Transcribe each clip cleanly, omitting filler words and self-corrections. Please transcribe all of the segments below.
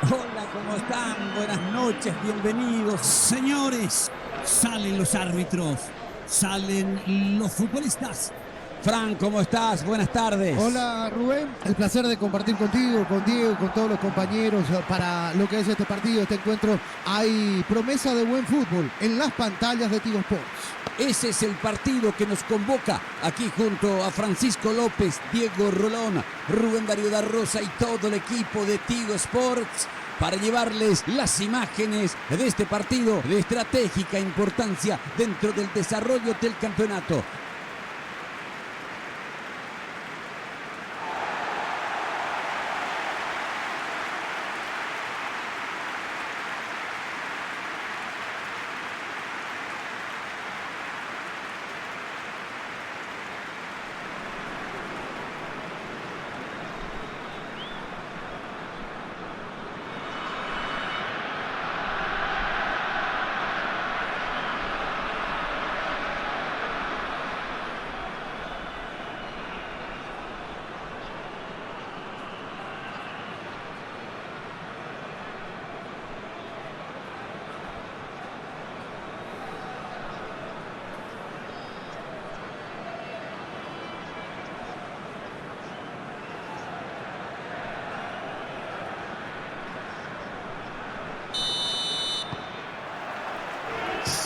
Hola, ¿cómo están? Buenas noches, bienvenidos. Señores, salen los árbitros, salen los futbolistas. Fran, ¿cómo estás? Buenas tardes. Hola Rubén, el placer de compartir contigo, con Diego, con todos los compañeros para lo que es este partido, este encuentro. Hay promesa de buen fútbol en las pantallas de Tigo Sports. Ese es el partido que nos convoca aquí junto a Francisco López, Diego Rolón, Rubén Darío da Rosa y todo el equipo de Tigo Sports para llevarles las imágenes de este partido de estratégica importancia dentro del desarrollo del campeonato.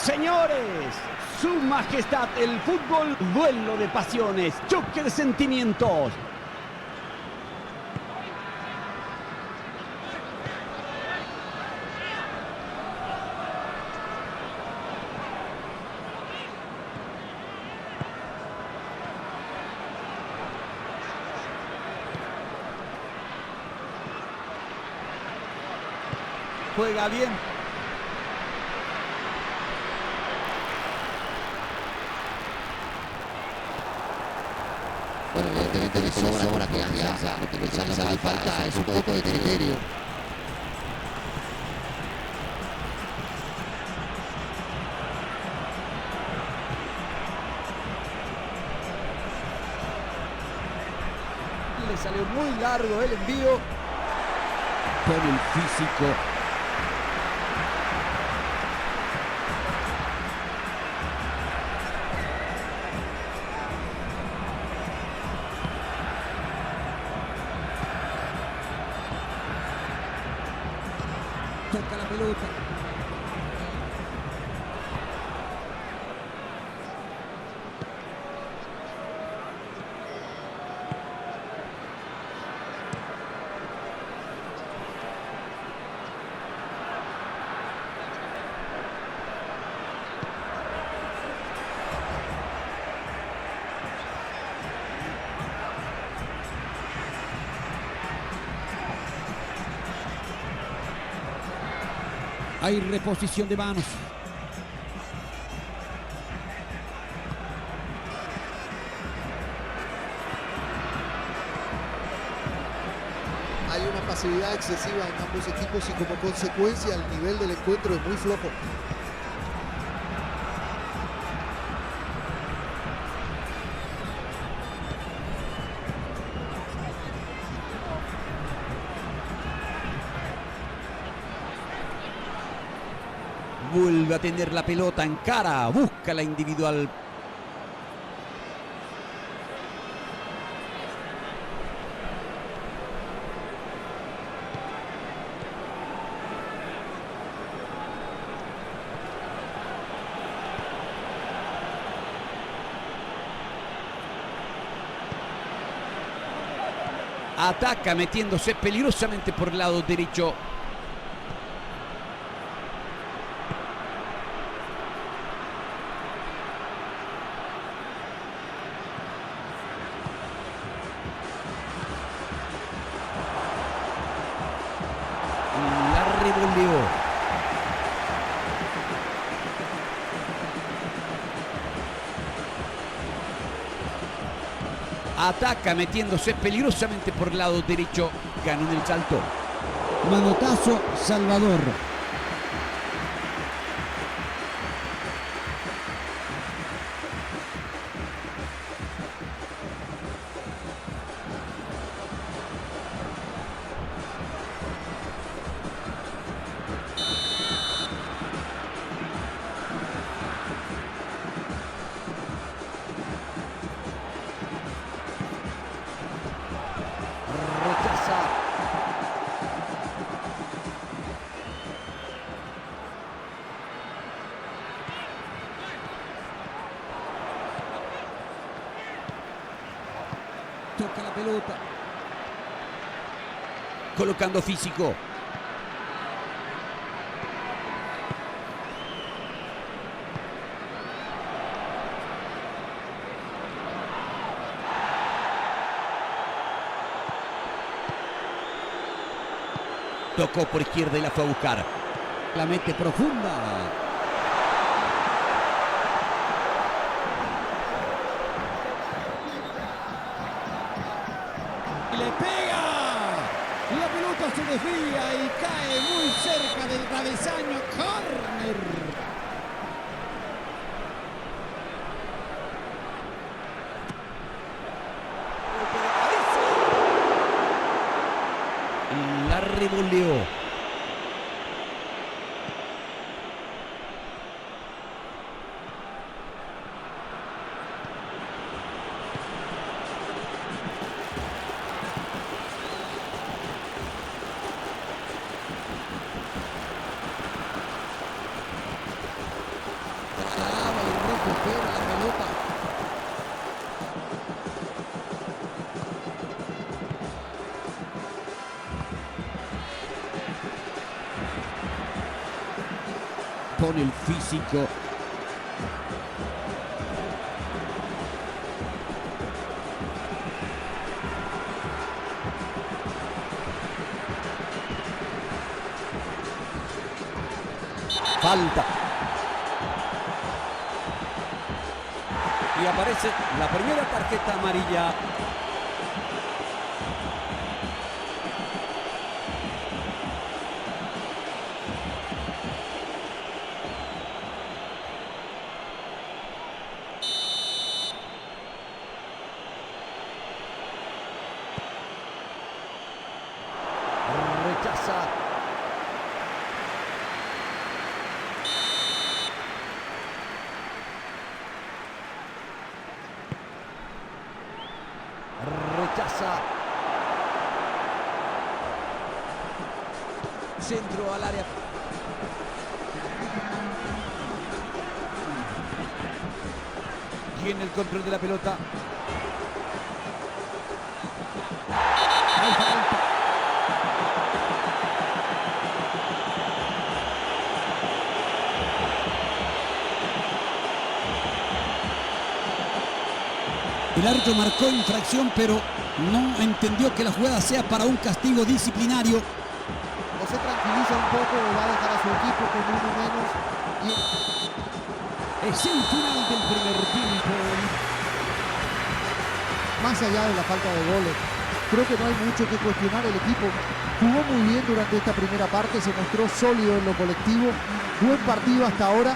Señores, su majestad, el fútbol, duelo de pasiones, choque de sentimientos. Juega bien. Bueno, evidentemente le sobra confianza, lo que le hace falta es un poco de criterio. Le salió muy largo el envío con el físico. Toca la pelota. Hay reposición de manos. Hay una pasividad excesiva en ambos equipos y como consecuencia el nivel del encuentro es muy flojo. Vuelve a tener la pelota en cara, busca la individual. Ataca metiéndose peligrosamente por el lado derecho. La revolvió. Ataca metiéndose peligrosamente por el lado derecho. Ganó en el salto. Manotazo Salvador. pelota. Colocando físico. Tocó por izquierda y la fue a buscar. La mete profunda. Y le pega. La pelota se desvía y cae muy cerca del travesaño. Córner. La revoleó. Traba y recupera la pelota. Pone el físico. Falta. Y aparece la primera tarjeta amarilla. Rechaza. Rechaza. Centro al área. Tiene el control de la pelota. Hay falta. El árbitro marcó infracción, pero no entendió que la jugada sea para un castigo disciplinario. O se tranquiliza un poco, va a dejar a su equipo con uno menos. Y Es el final del primer tiempo. más allá de la falta de goles, creo que no hay mucho que cuestionar. El equipo jugó muy bien durante esta primera parte, se mostró sólido en lo colectivo. Buen partido hasta ahora.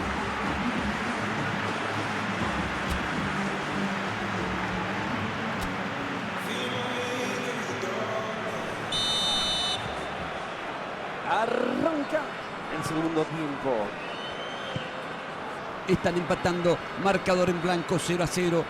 Arranca el segundo tiempo. Están empatando. Marcador en blanco, 0-0.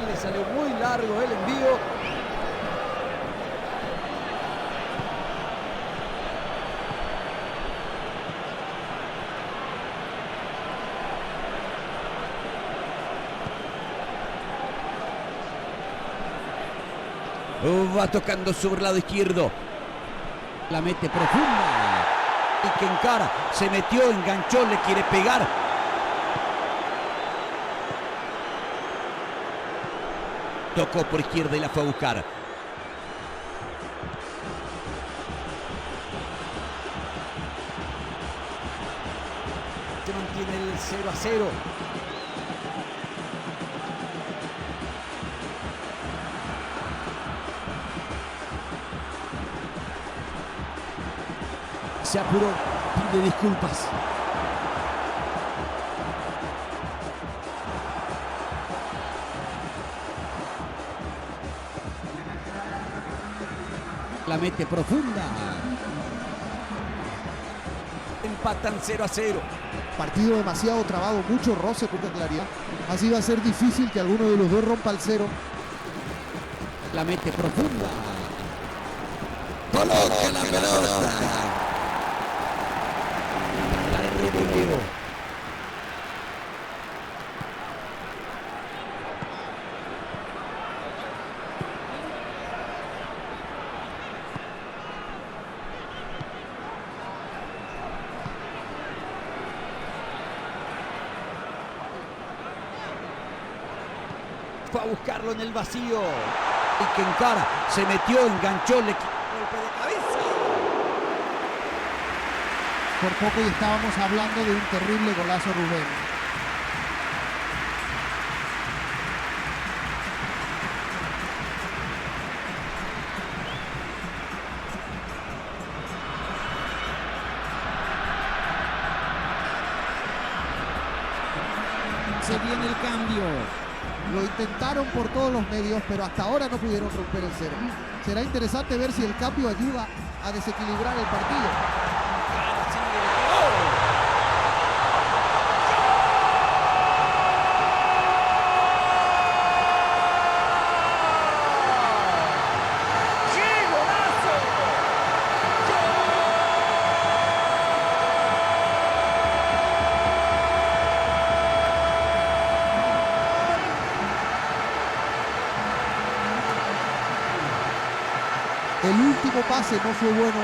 Le salió muy largo el envío. Va tocando sobre el lado izquierdo. La mete profunda. Y que encara. Se metió, enganchó, le quiere pegar. Tocó por izquierda y la fue a buscar. Se mantiene el 0-0. Se apuró, pide disculpas. La mete profunda. empatan 0-0. Partido demasiado trabado, mucho roce, poca claridad. Así va a ser difícil que alguno de los dos rompa el cero. La mete profunda. Coloca la pelota. La revolvió. Fue a buscarlo en el vacío. Y que encara, se metió, enganchó, le quitó el golpe de cabeza. Por poco y estábamos hablando de un terrible golazo, Rubén. Se viene el cambio. Lo intentaron por todos los medios, pero hasta ahora no pudieron romper el cero. Será interesante ver si el cambio ayuda a desequilibrar el partido. El último pase no fue bueno,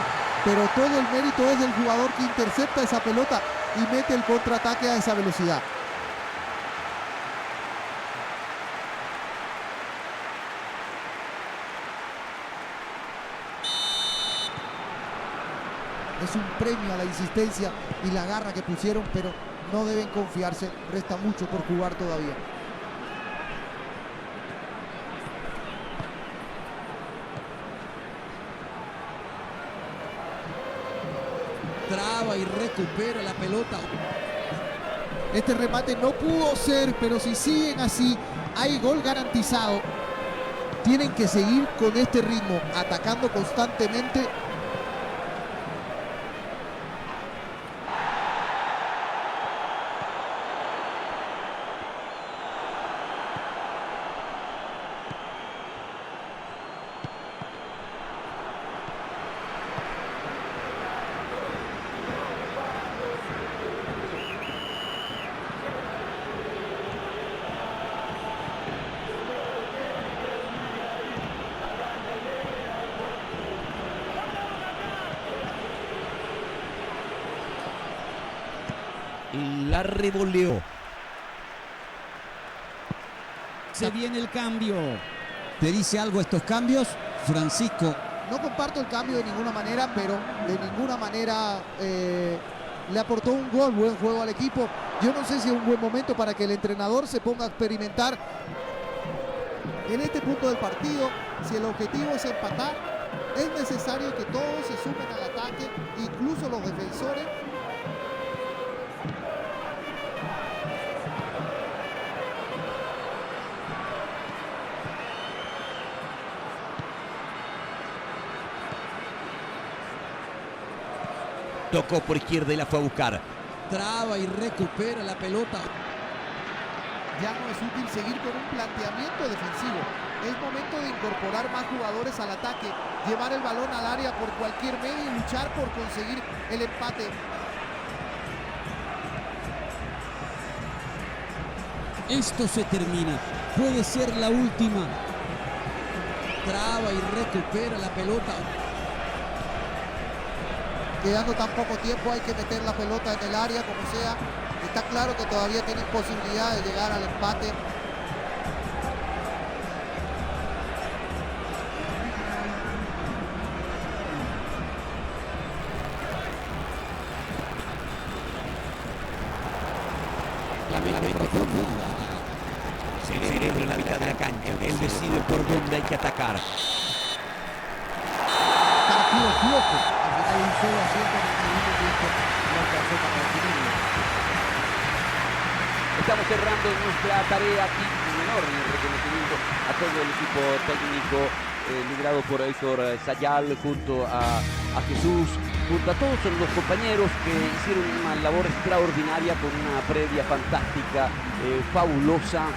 pero todo el mérito es del jugador que intercepta esa pelota y mete el contraataque a esa velocidad. Es un premio a la insistencia y la garra que pusieron, pero no deben confiarse, resta mucho por jugar todavía. Traba y recupera la pelota. Este remate no pudo ser, pero si siguen así, hay gol garantizado. Tienen que seguir con este ritmo, atacando constantemente. La revoleó. Se viene el cambio. ¿Te dice algo estos cambios, Francisco? No comparto el cambio de ninguna manera, pero de ninguna manera le aportó un gol, buen juego al equipo. Yo no sé si es un buen momento para que el entrenador se ponga a experimentar en este punto del partido. Si el objetivo es empatar, es necesario que todos se sumen al ataque, incluso los defensores. Tocó por izquierda y la fue a buscar. Traba y recupera la pelota. Ya no es útil seguir con un planteamiento defensivo. Es momento de incorporar más jugadores al ataque, llevar el balón al área por cualquier medio y luchar por conseguir el empate. Esto se termina. Puede ser la última. Traba y recupera la pelota. Quedando tan poco tiempo, hay que meter la pelota en el área como sea. Está claro que todavía tienen posibilidad de llegar al empate. La mete profunda. Cerebro en la mitad de la cancha. Él decide por dónde hay que atacar. Partido flojo. Al final un 0-7 en el segundo tiempo. No alcanzó para definirlo. Estamos cerrando nuestra tarea aquí. Un enorme reconocimiento a todo el equipo técnico liderado por Héctor Sayal, junto a Jesús, junto a todos los compañeros que hicieron una labor extraordinaria con una previa fantástica, fabulosa.